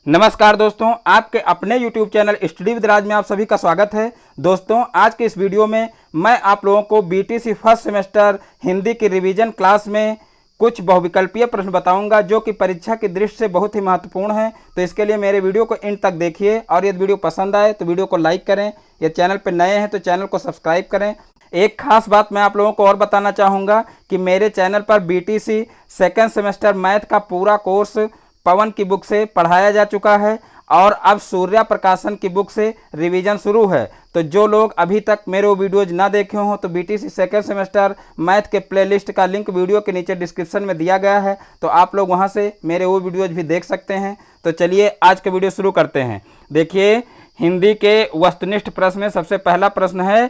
नमस्कार दोस्तों, आपके अपने YouTube चैनल स्टडी विद राज में आप सभी का स्वागत है। दोस्तों, आज के इस वीडियो में मैं आप लोगों को BTC फर्स्ट सेमेस्टर हिंदी की रिवीजन क्लास में कुछ बहुविकल्पीय प्रश्न बताऊंगा जो कि परीक्षा की दृष्टि से बहुत ही महत्वपूर्ण है। तो इसके लिए मेरे वीडियो को एंड तक देखिए और यदि वीडियो पसंद आए तो वीडियो को लाइक करें। यदि चैनल पर नए हैं तो चैनल को सब्सक्राइब करें। एक खास बात मैं आप लोगों को और बताना चाहूँगा कि मेरे चैनल पर BTC सेकेंड सेमेस्टर मैथ का पूरा कोर्स पवन की बुक से पढ़ाया जा चुका है और अब सूर्या प्रकाशन की बुक से रिवीजन शुरू है। तो जो लोग अभी तक मेरे वो वीडियोज ना देखे हों तो BTC सेकेंड सेमेस्टर मैथ के प्लेलिस्ट का लिंक वीडियो के नीचे डिस्क्रिप्शन में दिया गया है, तो आप लोग वहां से मेरे वो वीडियोज भी देख सकते हैं। तो चलिए आज का वीडियो शुरू करते हैं। देखिए, हिंदी के वस्तुनिष्ठ प्रश्न में सबसे पहला प्रश्न है,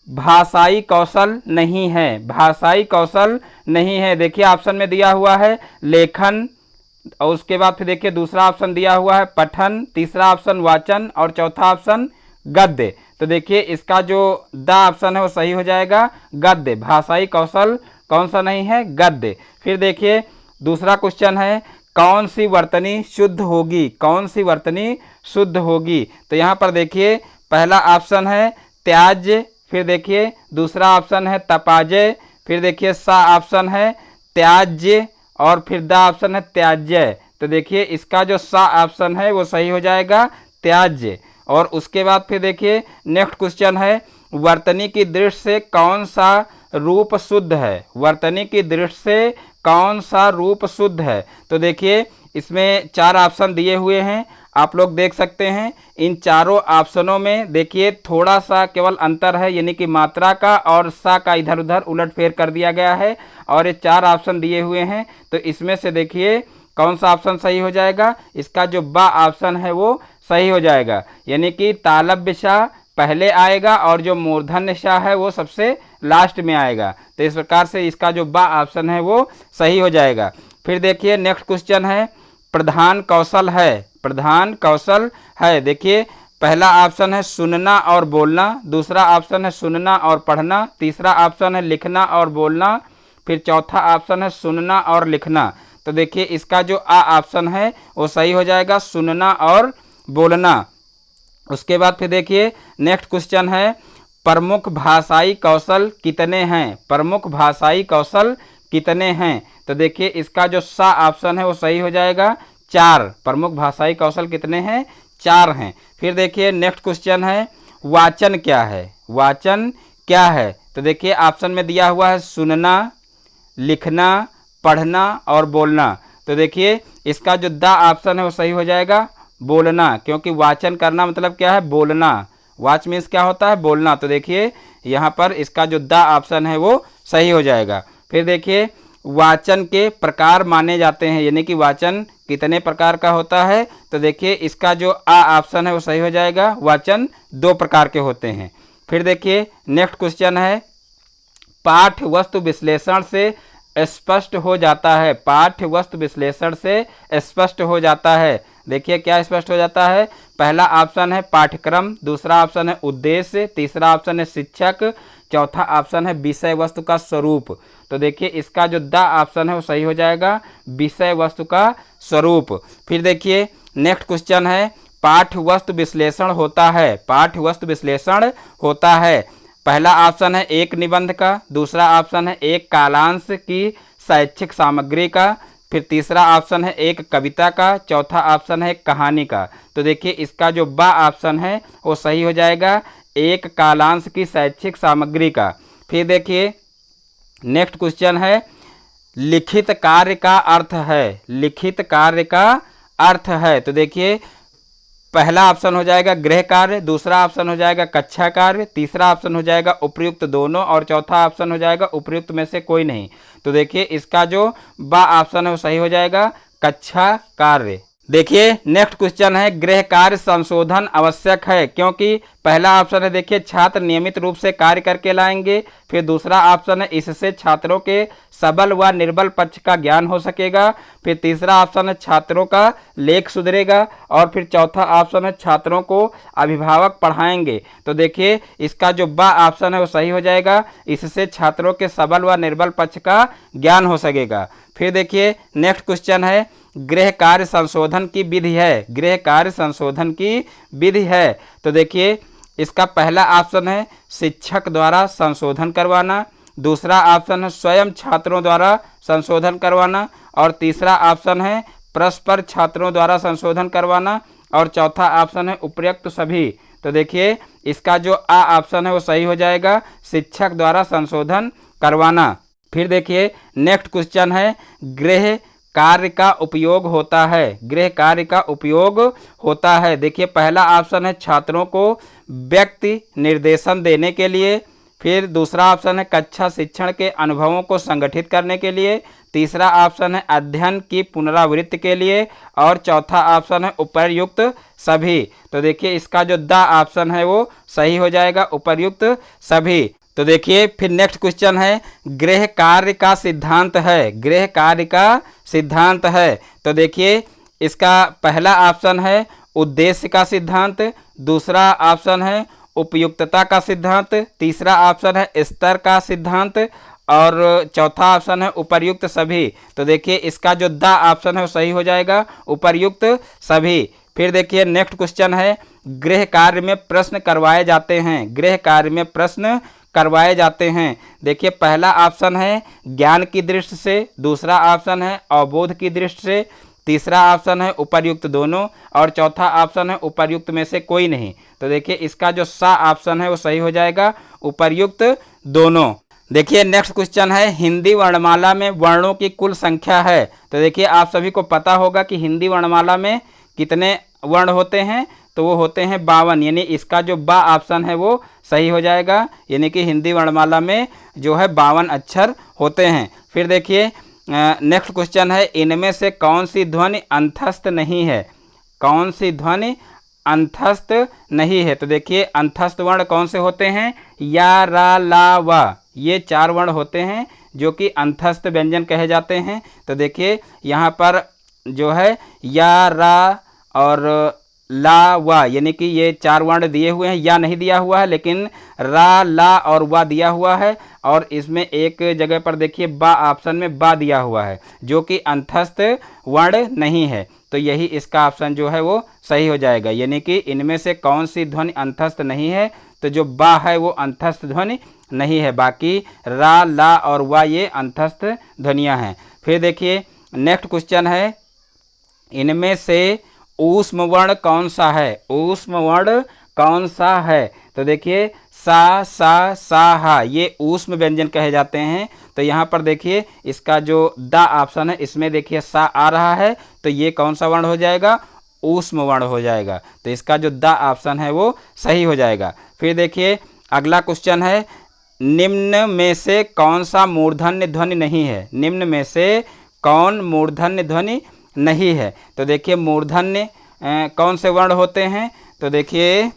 भाषाई कौशल नहीं है। भाषाई कौशल नहीं है। देखिए ऑप्शन में दिया हुआ है लेखन, और उसके बाद फिर देखिए दूसरा ऑप्शन दिया हुआ है पठन, तीसरा ऑप्शन वाचन और चौथा ऑप्शन गद्य। तो देखिए इसका जो द ऑप्शन है वो सही हो जाएगा, गद्य। भाषाई कौशल कौन सा नहीं है? गद्य। फिर देखिए दूसरा क्वेश्चन है, कौन सी वर्तनी शुद्ध होगी? कौन सी वर्तनी शुद्ध होगी? तो यहाँ पर देखिए पहला ऑप्शन है त्याज्य, फिर देखिए दूसरा ऑप्शन है तपाजय, फिर देखिए सा ऑप्शन है त्याज्य और फिर द ऑप्शन है त्याज्य। तो देखिए इसका जो सा ऑप्शन है वो सही हो जाएगा, त्याज्य। और उसके बाद फिर देखिए नेक्स्ट क्वेश्चन है, वर्तनी की दृष्टि से कौन सा रूप शुद्ध है? वर्तनी की दृष्टि से कौन सा रूप शुद्ध है? तो देखिए इसमें चार ऑप्शन दिए हुए हैं, आप लोग देख सकते हैं। इन चारों ऑप्शनों में देखिए थोड़ा सा केवल अंतर है, यानी कि मात्रा का और सा का इधर उधर उलटफेर कर दिया गया है और ये चार ऑप्शन दिए हुए हैं। तो इसमें से देखिए कौन सा ऑप्शन सही हो जाएगा? इसका जो बा ऑप्शन है वो सही हो जाएगा, यानी कि तालव्य शाह पहले आएगा और जो मूर्धन्य शाह है वो सबसे लास्ट में आएगा। तो इस प्रकार से इसका जो बा ऑप्शन है वो सही हो जाएगा। फिर देखिए नेक्स्ट क्वेश्चन है, प्रधान कौशल है। प्रधान कौशल है। देखिए पहला ऑप्शन है सुनना और बोलना, दूसरा ऑप्शन है सुनना और पढ़ना, तीसरा ऑप्शन है लिखना और बोलना, फिर चौथा ऑप्शन है सुनना और लिखना। तो देखिए इसका जो आ ऑप्शन है वो सही हो जाएगा, सुनना और बोलना। उसके बाद फिर देखिए नेक्स्ट क्वेश्चन है, प्रमुख भाषाई कौशल कितने हैं? प्रमुख भाषाई कौशल कितने हैं? तो देखिए इसका जो सा ऑप्शन है वो सही हो जाएगा, 4। प्रमुख भाषाई कौशल कितने हैं? 4 हैं। फिर देखिए नेक्स्ट क्वेश्चन है, वाचन क्या है? वाचन क्या है? तो देखिए ऑप्शन में दिया हुआ है सुनना, लिखना, पढ़ना और बोलना। तो देखिए इसका जो द ऑप्शन है वो सही हो जाएगा, बोलना, क्योंकि वाचन करना मतलब क्या है? बोलना। वाच मीन्स क्या होता है? बोलना। तो देखिए यहाँ पर इसका जो द ऑप्शन है वो सही हो जाएगा। फिर देखिए वाचन के प्रकार माने जाते हैं, यानी कि वाचन कितने प्रकार का होता है? तो देखिए इसका जो आ ऑप्शन है वो सही हो जाएगा, वाचन 2 प्रकार के होते हैं। फिर देखिए नेक्स्ट क्वेश्चन है, पाठ वस्तु विश्लेषण से स्पष्ट हो जाता है। पाठ वस्तु विश्लेषण से स्पष्ट हो जाता है। देखिए क्या स्पष्ट हो जाता है? पहला ऑप्शन है पाठ्यक्रम, दूसरा ऑप्शन है उद्देश्य, तीसरा ऑप्शन है शिक्षक, चौथा ऑप्शन है विषय वस्तु का स्वरूप। तो देखिए इसका जो द ऑप्शन है वो सही हो जाएगा, विषय वस्तु का स्वरूप। फिर देखिए नेक्स्ट क्वेश्चन है, पाठ वस्तु विश्लेषण होता है। पाठ वस्तु विश्लेषण होता है। पहला ऑप्शन है एक निबंध का, दूसरा ऑप्शन है एक कालांश की शैक्षिक सामग्री का, फिर तीसरा ऑप्शन है एक कविता का, चौथा ऑप्शन है एक कहानी का। तो देखिए इसका जो बा ऑप्शन है वो सही हो जाएगा, एक कालांश की शैक्षिक सामग्री का। फिर देखिए नेक्स्ट क्वेश्चन है, लिखित कार्य का अर्थ है। लिखित कार्य का अर्थ है। तो देखिए पहला ऑप्शन हो जाएगा गृह कार्य, दूसरा ऑप्शन हो जाएगा कक्षा कार्य, तीसरा ऑप्शन हो जाएगा उपयुक्त दोनों और चौथा ऑप्शन हो जाएगा उपयुक्त में से कोई नहीं। तो देखिए इसका जो बा ऑप्शन है वो सही हो जाएगा, कक्षा कार्य। देखिए नेक्स्ट क्वेश्चन है, गृह कार्य संशोधन आवश्यक है, क्योंकि पहला ऑप्शन है देखिए छात्र नियमित रूप से कार्य करके लाएंगे, फिर दूसरा ऑप्शन है इससे छात्रों के सबल व निर्बल पक्ष का ज्ञान हो सकेगा। फिर तीसरा ऑप्शन है छात्रों का लेख सुधरेगा। और फिर चौथा ऑप्शन है छात्रों को अभिभावक पढ़ाएंगे। तो देखिए इसका जो बा ऑप्शन है वो सही हो जाएगा, इससे छात्रों के सबल व निर्बल पक्ष का ज्ञान हो सकेगा। फिर देखिए नेक्स्ट क्वेश्चन है गृह कार्य संशोधन की विधि है। गृह कार्य संशोधन की विधि है। तो देखिए इसका पहला ऑप्शन है शिक्षक द्वारा संशोधन करवाना, दूसरा ऑप्शन है स्वयं छात्रों द्वारा संशोधन करवाना, और तीसरा ऑप्शन है परस्पर छात्रों द्वारा संशोधन करवाना, और चौथा ऑप्शन है उपयुक्त सभी। तो देखिए इसका जो आ ऑप्शन है वो सही हो जाएगा, शिक्षक द्वारा संशोधन करवाना। फिर देखिए नेक्स्ट क्वेश्चन है गृह कार्य का उपयोग होता है। गृह कार्य का उपयोग होता है। देखिए पहला ऑप्शन है छात्रों को व्यक्ति निर्देशन देने के लिए, फिर दूसरा ऑप्शन है कक्षा शिक्षण के अनुभवों को संगठित करने के लिए, तीसरा ऑप्शन है अध्ययन की पुनरावृत्ति के लिए, और चौथा ऑप्शन है उपर्युक्त सभी। तो देखिए इसका जो द ऑप्शन है वो सही हो जाएगा, उपर्युक्त सभी। तो देखिए फिर नेक्स्ट क्वेश्चन है गृह कार्य का सिद्धांत है। गृह कार्य का सिद्धांत है। तो देखिए इसका पहला ऑप्शन है उद्देश्य का सिद्धांत, दूसरा ऑप्शन है उपयुक्तता का सिद्धांत, तीसरा ऑप्शन है स्तर का सिद्धांत, और चौथा ऑप्शन है उपर्युक्त सभी। तो देखिए इसका जो द ऑप्शन है वो सही हो जाएगा, उपर्युक्त सभी। फिर देखिए नेक्स्ट क्वेश्चन है गृह कार्य में प्रश्न करवाए जाते हैं। गृह कार्य में प्रश्न करवाए जाते हैं। देखिए पहला ऑप्शन है ज्ञान की दृष्टि से, दूसरा ऑप्शन है अवबोध की दृष्टि से, तीसरा ऑप्शन है उपर्युक्त दोनों, और चौथा ऑप्शन है उपर्युक्त में से कोई नहीं। तो देखिए इसका जो सा ऑप्शन है वो सही हो जाएगा, उपर्युक्त दोनों। देखिए नेक्स्ट क्वेश्चन है हिंदी वर्णमाला में वर्णों की कुल संख्या है। तो देखिए आप सभी को पता होगा कि हिंदी वर्णमाला में कितने वर्ण होते हैं, तो वो होते हैं 52, यानी इसका जो बा ऑप्शन है वो सही हो जाएगा, यानी कि हिंदी वर्णमाला में जो है 52 अक्षर होते हैं। फिर देखिए नेक्स्ट क्वेश्चन है इनमें से कौन सी ध्वनि अंतस्थ नहीं है। कौन सी ध्वनि अंतस्थ नहीं है। तो देखिए अंतस्थ वर्ण कौन से होते हैं, या रा ला वा, ये 4 वर्ण होते हैं जो कि अंतस्थ व्यंजन कहे जाते हैं। तो देखिए यहाँ पर जो है या रा और ला वा, यानी कि ये 4 वर्ण दिए हुए हैं, या नहीं दिया हुआ है, लेकिन रा ला और वा दिया हुआ है, और इसमें एक जगह पर देखिए बा ऑप्शन में बा दिया हुआ है जो कि अंतस्थ वर्ण नहीं है। तो यही इसका ऑप्शन जो है वो सही हो जाएगा, यानी कि इनमें से कौन सी ध्वनि अंतस्थ नहीं है। तो जो बा है वो अंतस्थ ध्वनि नहीं है, बाकी रा ला और वा ये अंतस्थ ध्वनियाँ हैं। फिर देखिए नेक्स्ट क्वेश्चन है इनमें से ऊष्म वर्ण कौन सा है। ऊष्म वर्ण कौन सा है। तो देखिए सा सा सा हा, ये ऊष्म व्यंजन कहे जाते हैं। तो यहाँ पर देखिए इसका जो द ऑप्शन है इसमें देखिए सा आ रहा है, तो ये कौन सा वर्ण हो जाएगा, ऊष्म वर्ण हो जाएगा। तो इसका जो द ऑप्शन है वो सही हो जाएगा। फिर देखिए अगला क्वेश्चन है निम्न में से कौन सा मूर्धन्य ध्वनि नहीं है। निम्न में से कौन मूर्धन्य ध्वनि नहीं है। तो देखिए मूर्धन्य कौन से वर्ण होते हैं। तो देखिए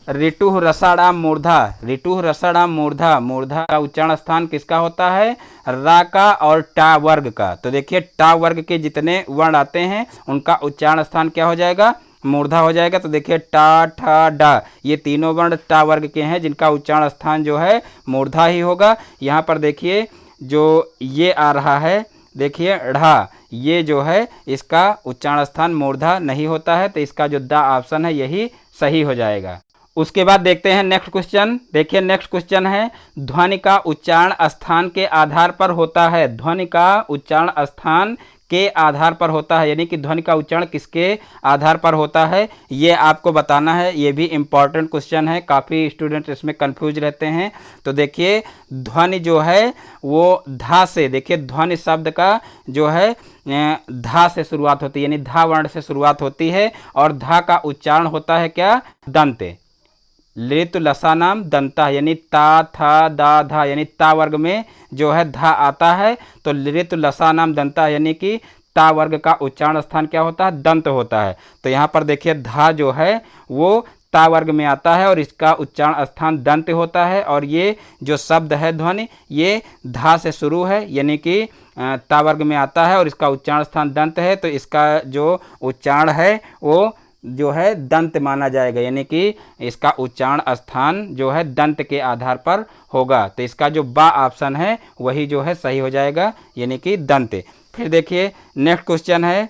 ऋटुः रसाणाम मूर्धा, ऋटुः रसाणाम मूर्धा, मूर्धा का उच्चारण स्थान किसका होता है, रा का और टा वर्ग का। तो देखिए टा वर्ग के जितने वर्ण आते हैं उनका उच्चारण स्थान क्या हो जाएगा, मूर्धा हो जाएगा। तो देखिए टा ठा डा, ये तीनों वर्ण टा वर्ग के हैं जिनका उच्चारण स्थान जो है मूर्धा ही होगा। यहाँ पर देखिए जो ये आ रहा है, देखिए ढ़ा, ये जो है इसका उच्चारण स्थान मूर्धा नहीं होता है। तो इसका जो द ऑप्शन है यही सही हो जाएगा। उसके बाद देखते हैं नेक्स्ट क्वेश्चन। देखिए नेक्स्ट क्वेश्चन है ध्वनि का उच्चारण स्थान के आधार पर होता है। ध्वनि का उच्चारण स्थान के आधार पर होता है, यानी कि ध्वनि का उच्चारण किसके आधार पर होता है ये आपको बताना है। ये भी इम्पॉर्टेंट क्वेश्चन है, काफ़ी स्टूडेंट इसमें कंफ्यूज रहते हैं। तो देखिए ध्वनि जो है वो धा से, देखिए ध्वनि शब्द का जो है धा से शुरुआत होती है, यानी धा वर्ण से शुरुआत होती है, और धा का उच्चारण होता है क्या, दंते। लृतु लसानाम दंता, यानी ता था दा धा, यानी ता वर्ग में जो है धा आता है। तो लृतु लसानाम दंता, यानी कि ता वर्ग का उच्चारण स्थान क्या होता है, दंत होता है। तो यहाँ पर देखिए धा जो है वो ता वर्ग में आता है और इसका उच्चारण स्थान दंत होता है। और ये जो शब्द है ध्वनि ये धा से शुरू है, यानी कि ता वर्ग में आता है और इसका उच्चारण स्थान दंत है, तो इसका जो उच्चारण है वो जो है दंत माना जाएगा, यानी कि इसका उच्चारण स्थान जो है दंत के आधार पर होगा। तो इसका जो बा ऑप्शन है वही जो है सही हो जाएगा, यानी कि दंत। फिर देखिए नेक्स्ट क्वेश्चन है,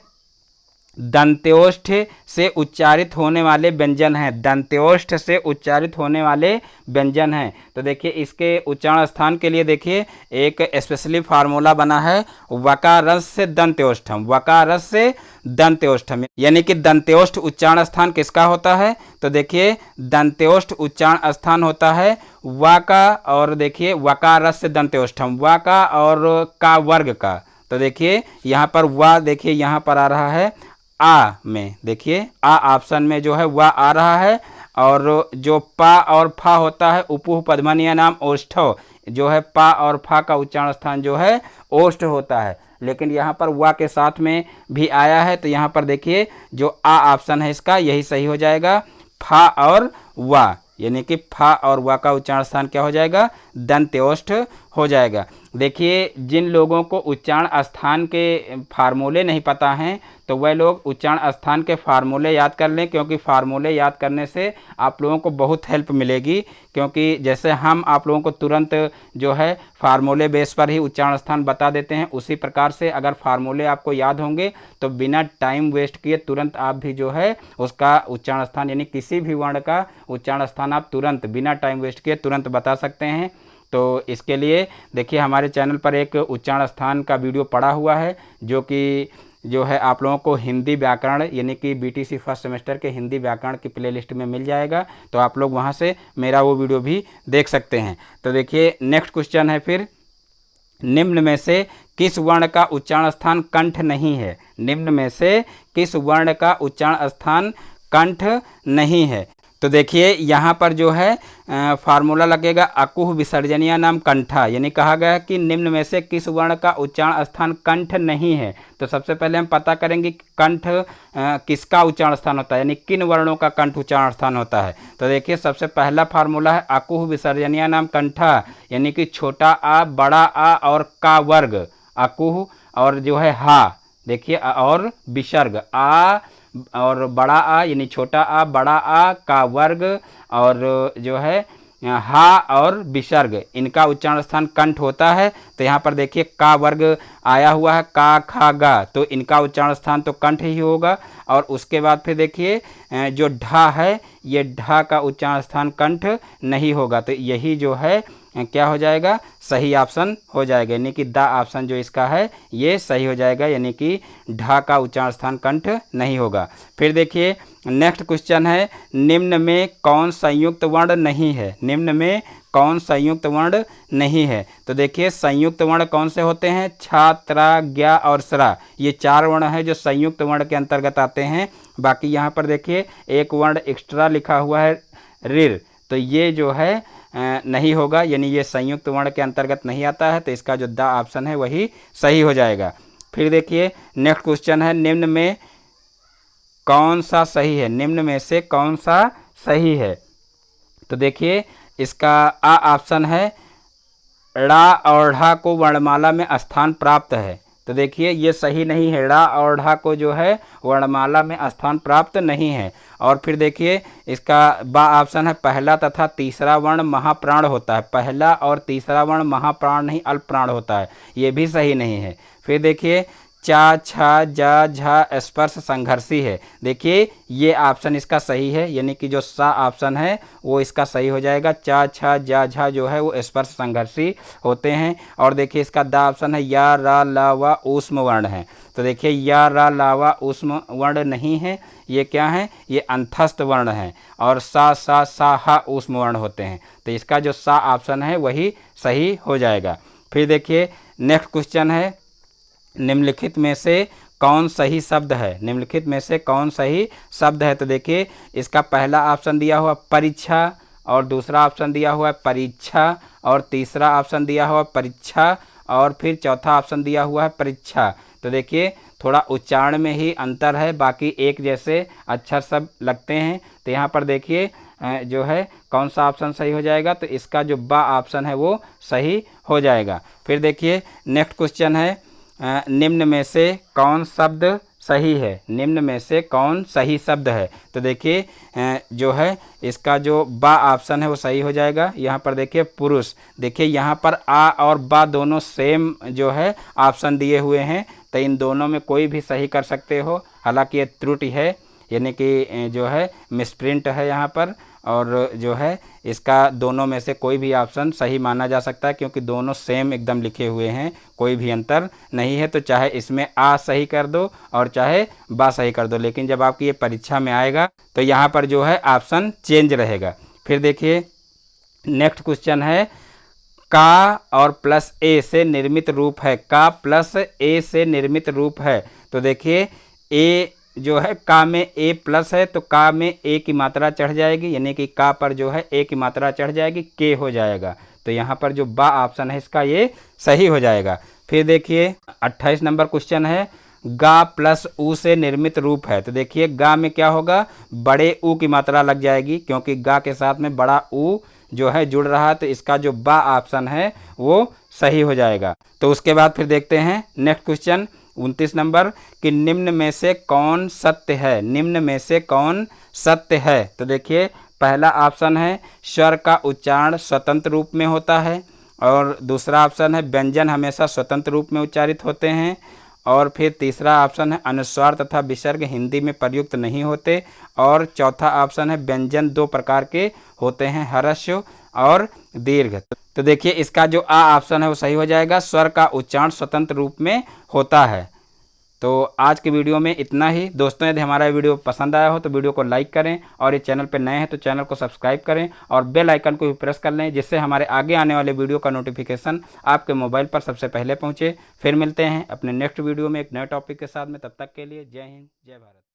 दंत्योष्ठ से उच्चारित होने वाले व्यंजन हैं। दंत्योष्ठ से उच्चारित होने वाले व्यंजन हैं। तो देखिए इसके उच्चारण स्थान के लिए देखिए एक स्पेशली फार्मूला बना है, वकारस से दंत्योष्ठम, वकारस से दंत्योष्ठम, यानी कि दंत्योष्ठ उच्चारण स्थान किसका होता है? तो देखिए दंत्योष्ठ उच्चारण स्थान होता है वा का, और देखिए वकारस से दंत्योष्ठम, वा का और का वर्ग का। तो देखिए यहाँ पर वा, देखिए यहाँ पर आ रहा है आ में, देखिए आ ऑप्शन में जो है वह आ रहा है, और जो पा और फा होता है उपुह पद्मनीय नाम ओष्ठव, जो है पा और फा का उच्चारण स्थान जो है ओष्ठ होता है, लेकिन यहाँ पर वा के साथ में भी आया है। तो यहाँ पर देखिए जो आ ऑप्शन है इसका यही सही हो जाएगा, फा और वा, यानी कि फा और वा का उच्चारण स्थान क्या हो जाएगा? दंत्योष्ठ हो जाएगा। देखिए जिन लोगों को उच्चारण स्थान के फार्मूले नहीं पता हैं तो वह लोग उच्चारण स्थान के फार्मूले याद कर लें, क्योंकि फार्मूले याद करने से आप लोगों को बहुत हेल्प मिलेगी। क्योंकि जैसे हम आप लोगों को तुरंत जो है फार्मूले बेस पर ही उच्चारण स्थान बता देते हैं, उसी प्रकार से अगर फार्मूले आपको याद होंगे तो बिना टाइम वेस्ट किए तुरंत आप भी जो है उसका उच्चारण स्थान, यानी किसी भी वर्ण का उच्चारण स्थान आप तुरंत बिना टाइम वेस्ट किए तुरंत बता सकते हैं। तो इसके लिए देखिए हमारे चैनल पर एक उच्चारण स्थान का वीडियो पड़ा हुआ है, जो है आप लोगों को हिंदी व्याकरण, यानी कि बीटीसी फर्स्ट सेमेस्टर के हिंदी व्याकरण की प्लेलिस्ट में मिल जाएगा, तो आप लोग वहां से मेरा वो वीडियो भी देख सकते हैं। तो देखिए नेक्स्ट क्वेश्चन है फिर, निम्न में से किस वर्ण का उच्चारण स्थान कंठ नहीं है? निम्न में से किस वर्ण का उच्चारण स्थान कंठ नहीं है? तो देखिए यहाँ पर जो है फार्मूला लगेगा अकुह विसर्जनीय नाम कंठा, यानी कहा गया है कि निम्न में से किस वर्ण का उच्चारण स्थान कंठ नहीं है। तो सबसे पहले हम पता करेंगे कि कंठ किसका उच्चारण स्थान होता है, यानी किन वर्णों का कंठ उच्चारण स्थान होता है। तो देखिए सबसे पहला फार्मूला है अकुह विसर्जनीय नाम कंठा, यानी कि छोटा आ, बड़ा आ और का वर्ग, अकुह और जो है हा, देखिए और विसर्ग आ और बड़ा आ, यानी छोटा आ, बड़ा आ, का वर्ग और जो है हा और विसर्ग, इनका उच्चारण स्थान कंठ होता है। तो यहाँ पर देखिए का वर्ग आया हुआ है, का खा गा, तो इनका उच्चारण स्थान तो कंठ ही होगा। और उसके बाद फिर देखिए जो ढा है, ये ढा का उच्चारण स्थान कंठ नहीं होगा, तो यही जो है क्या हो जाएगा? सही ऑप्शन हो जाएगा, यानी कि दा ऑप्शन जो इसका है ये सही हो जाएगा, यानी कि ढा का उच्चारण स्थान कंठ नहीं होगा। फिर देखिए नेक्स्ट क्वेश्चन है, निम्न में कौन संयुक्त वर्ण नहीं है? निम्न में कौन संयुक्त वर्ण नहीं है? तो देखिए संयुक्त वर्ण कौन से होते हैं? छा, त्रा, ज्ञा और स्रा, ये चार वर्ण हैं जो संयुक्त वर्ण के अंतर्गत आते हैं। बाकी यहाँ पर देखिए एक वर्ण एक्स्ट्रा लिखा हुआ है रिर, तो ये जो है नहीं होगा, यानी ये संयुक्त वर्ण के अंतर्गत नहीं आता है, तो इसका जो दा ऑप्शन है वही सही हो जाएगा। फिर देखिए नेक्स्ट क्वेश्चन है, निम्न में कौन सा सही है? निम्न में से कौन सा सही है? तो देखिए इसका आ ऑप्शन है, ड़ा और ढा को वर्णमाला में स्थान प्राप्त है। तो देखिए ये सही नहीं है, ड़ा और ढा को जो है वर्णमाला में स्थान प्राप्त नहीं है। और फिर देखिए इसका बा ऑप्शन है, पहला तथा तीसरा वर्ण महाप्राण होता है, पहला और तीसरा वर्ण महाप्राण नहीं अल्प प्राण होता है, ये भी सही नहीं है। फिर देखिए चा, छा, जा, झा स्पर्श संघर्षी है, देखिए ये ऑप्शन इसका सही है, यानी कि जो सा ऑप्शन है वो इसका सही हो जाएगा। चा, छा, जा, झा जो है वो स्पर्श संघर्षी होते हैं। और देखिए इसका दा ऑप्शन है, या, रा, ला, वा ऊष्म वर्ण है। तो देखिए या, रा, ला, वा ऊष्म वर्ण नहीं है, ये क्या है? ये अंतस्थ वर्ण है। और सा, सा, सा, हा ऊष्म वर्ण होते हैं, तो इसका जो सा ऑप्शन है वही सही हो जाएगा। फिर देखिए नेक्स्ट क्वेश्चन है, निम्नलिखित में से कौन सही शब्द है? निम्नलिखित में से कौन सही शब्द है? तो देखिए इसका पहला ऑप्शन दिया हुआ परीक्षा, और दूसरा ऑप्शन दिया हुआ है परीक्षा, और तीसरा ऑप्शन दिया हुआ परीक्षा, और फिर चौथा ऑप्शन दिया हुआ है परीक्षा। तो देखिए थोड़ा उच्चारण में ही अंतर है, बाकी एक जैसे अक्षर सब लगते हैं। तो यहाँ पर देखिए जो है कौन सा ऑप्शन सही हो जाएगा, तो इसका जो बा ऑप्शन है वो सही हो जाएगा। फिर देखिए नेक्स्ट क्वेश्चन है, निम्न में से कौन शब्द सही है, निम्न में से कौन सही शब्द है। तो देखिए जो है इसका जो बा ऑप्शन है वो सही हो जाएगा। यहाँ पर देखिए पुरुष, देखिए यहाँ पर आ और बा दोनों सेम जो है ऑप्शन दिए हुए हैं, तो इन दोनों में कोई भी सही कर सकते हो। हालांकि ये त्रुटि है, यानी कि जो है मिसप्रिंट है यहाँ पर, और जो है इसका दोनों में से कोई भी ऑप्शन सही माना जा सकता है, क्योंकि दोनों सेम एकदम लिखे हुए हैं, कोई भी अंतर नहीं है। तो चाहे इसमें आ सही कर दो और चाहे बा सही कर दो, लेकिन जब आपकी ये परीक्षा में आएगा तो यहाँ पर जो है ऑप्शन चेंज रहेगा। फिर देखिए नेक्स्ट क्वेश्चन है, का और प्लस ए से निर्मित रूप है, का प्लस ए से निर्मित रूप है। तो देखिए ए जो है का में ए प्लस है, तो का में ए की मात्रा चढ़ जाएगी, यानी कि का पर जो है ए की मात्रा चढ़ जाएगी, के हो जाएगा। तो यहाँ पर जो बा ऑप्शन है इसका ये सही हो जाएगा। फिर देखिए 28 नंबर क्वेश्चन है, गा प्लस ऊ से निर्मित रूप है। तो देखिए गा में क्या होगा, बड़े ऊ की मात्रा लग जाएगी, क्योंकि गा के साथ में बड़ा ऊ जो है जुड़ रहा है, तो इसका जो बा ऑप्शन है वो सही हो जाएगा। तो उसके बाद फिर देखते हैं नेक्स्ट क्वेश्चन 29 नंबर, कि निम्न में से कौन सत्य है, निम्न में से कौन सत्य है। तो देखिए पहला ऑप्शन है स्वर का उच्चारण स्वतंत्र रूप में होता है, और दूसरा ऑप्शन है व्यंजन हमेशा स्वतंत्र रूप में उच्चारित होते हैं, और फिर तीसरा ऑप्शन है अनुस्वार तथा विसर्ग हिंदी में प्रयुक्त नहीं होते, और चौथा ऑप्शन है व्यंजन दो प्रकार के होते हैं, ह्रस्व और दीर्घ। तो देखिए इसका जो आ ऑप्शन है वो सही हो जाएगा, स्वर का उच्चारण स्वतंत्र रूप में होता है। तो आज की वीडियो में इतना ही। दोस्तों यदि हमारा वीडियो पसंद आया हो तो वीडियो को लाइक करें, और ये चैनल पर नए हैं तो चैनल को सब्सक्राइब करें और बेल आइकन को भी प्रेस कर लें, जिससे हमारे आगे आने वाले वीडियो का नोटिफिकेशन आपके मोबाइल पर सबसे पहले पहुंचे। फिर मिलते हैं अपने नेक्स्ट वीडियो में एक नए टॉपिक के साथ में, तब तक के लिए जय हिंद जय भारत।